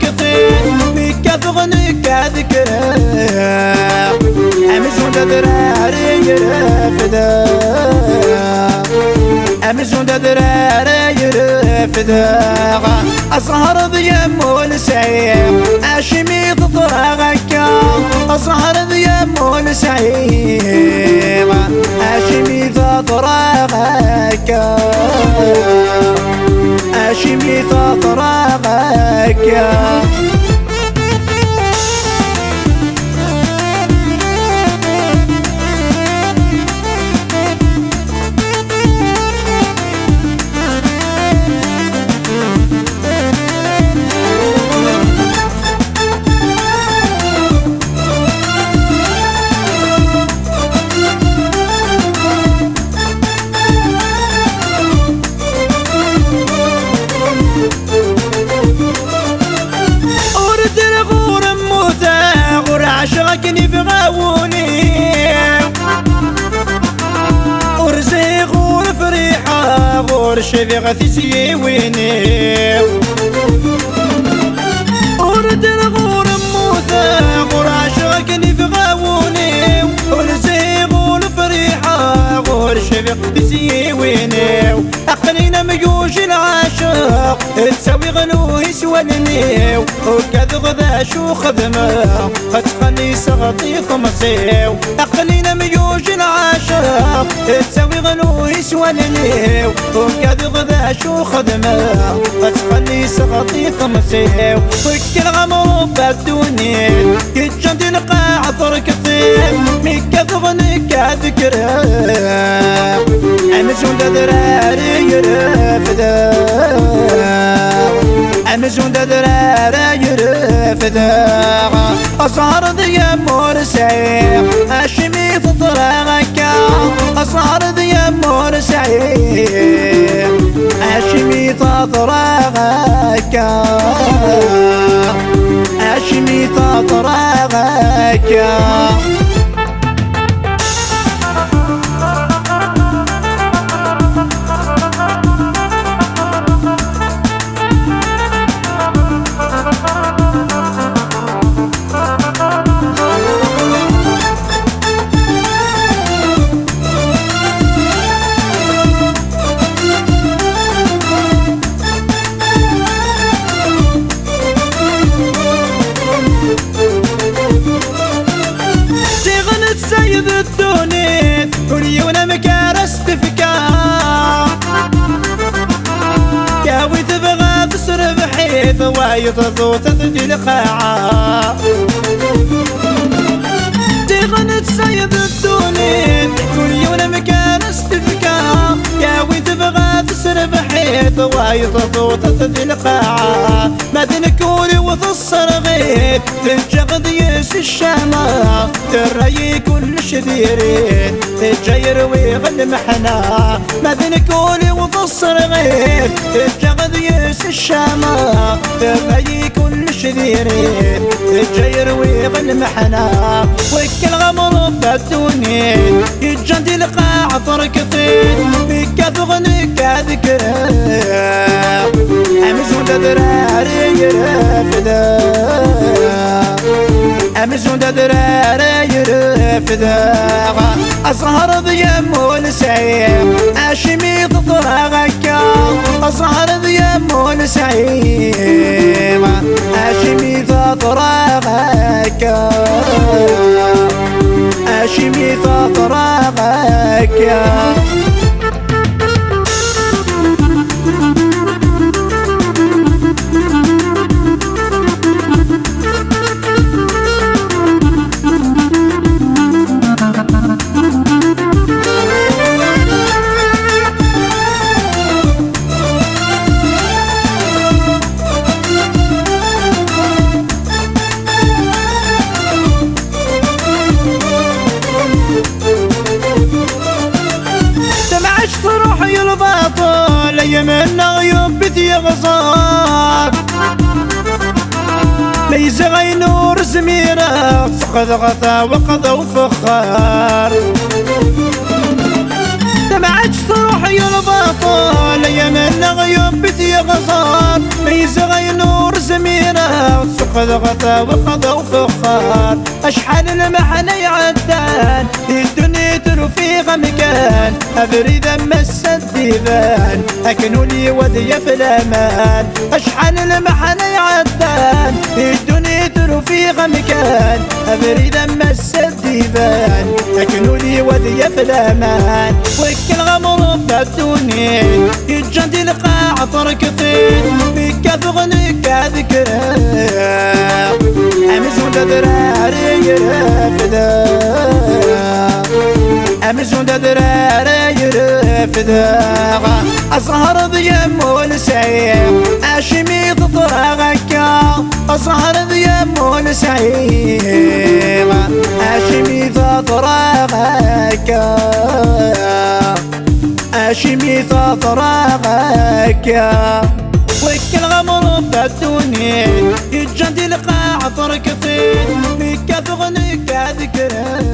كثير ميكا ثغنك ذكره أمزون دراري يرفدا أمزون دراري يرفدا أسهر بيمو السعير أشمي ضطرغك أسهر بيمو السعير أشمي ضطرغك أشمي ضطرغك عشقني بغاوني ورزي غور فريحة غور شبيغة تسيويني ورد الغور موثى غور عشقني بغاوني ورزي غور فريحة غور شبيغة تسيويني أخلينا مجوش العاشق تسوي غنو يسولني وكذ غذا شو خدمه خلي سغطي طمسيو أخلينا مجوش العاشق تسوي غنو يسولني وكذ غذا شو خدمه خلي سغطي طمسيو وك الغمر بدوني كجنت القاع كثير ميكا ثغنك ذكره أمزون دراري يرفدا أمزون دراري يرفدا أسهر ديمو السعير أشمي فطرغك أسهر ديمو السعير أشمي فطرغك أشمي فطرغك سيد الدوني وريونا مكارس تفكار كاوي تبغى تسر بحيث وايض ضوت تجي القاعة تغنت سيد الدوني وريونا مكارس تفكار كاوي تبغى تسر بحيث وايض ضوت تجي القاعة ما تنكوري وتصر غيث تنجغ ديس الشامة ترى كل شديرين تجير ويغل محنا ما ذنكولي وتصر غير تجغذ يس الشامة ترى كل شديرين تجير ويغل محنا وك الغمر بدوني يجند القاع فركتين بك ثغنك ذكره أمزون دراري يرفدا أمزون دراري يرفدا أسهر بيمو السعير أشمي ضطرغك أسهر بيمو السعير أشمي ضطرغك أشمي ضطرغك من عيوب بثي غصار ليس غي نور زميرة فقد غثى وقضى وفخار دمعت روحي البار طول يمن غيوم بتي غصار ميزغي نور زميرة سقد غطا وقضى وفخار أشحال المحن يعدان الدنيا ترفيق مكان أبريد مس الديبان أكنوا لي ودي في الأمان أشحال المحن يعدان الدنيا ترفيق مكان أبريد مس الديبان أكنوا لي ودي في الأمان وكل غمر بدوني يجندي القاع طركتين بك فغنك ذكرى أمزون دراري يرفدا أمزون دراري يرفدا أسهر ضيم والسعير أشمي ضطرغك أسهر ضيم والسعير أشمي ضطرغك أشمي ضطرغك وكل غمر بدوني يجندي القاع طركتين بك فغنك ذكرى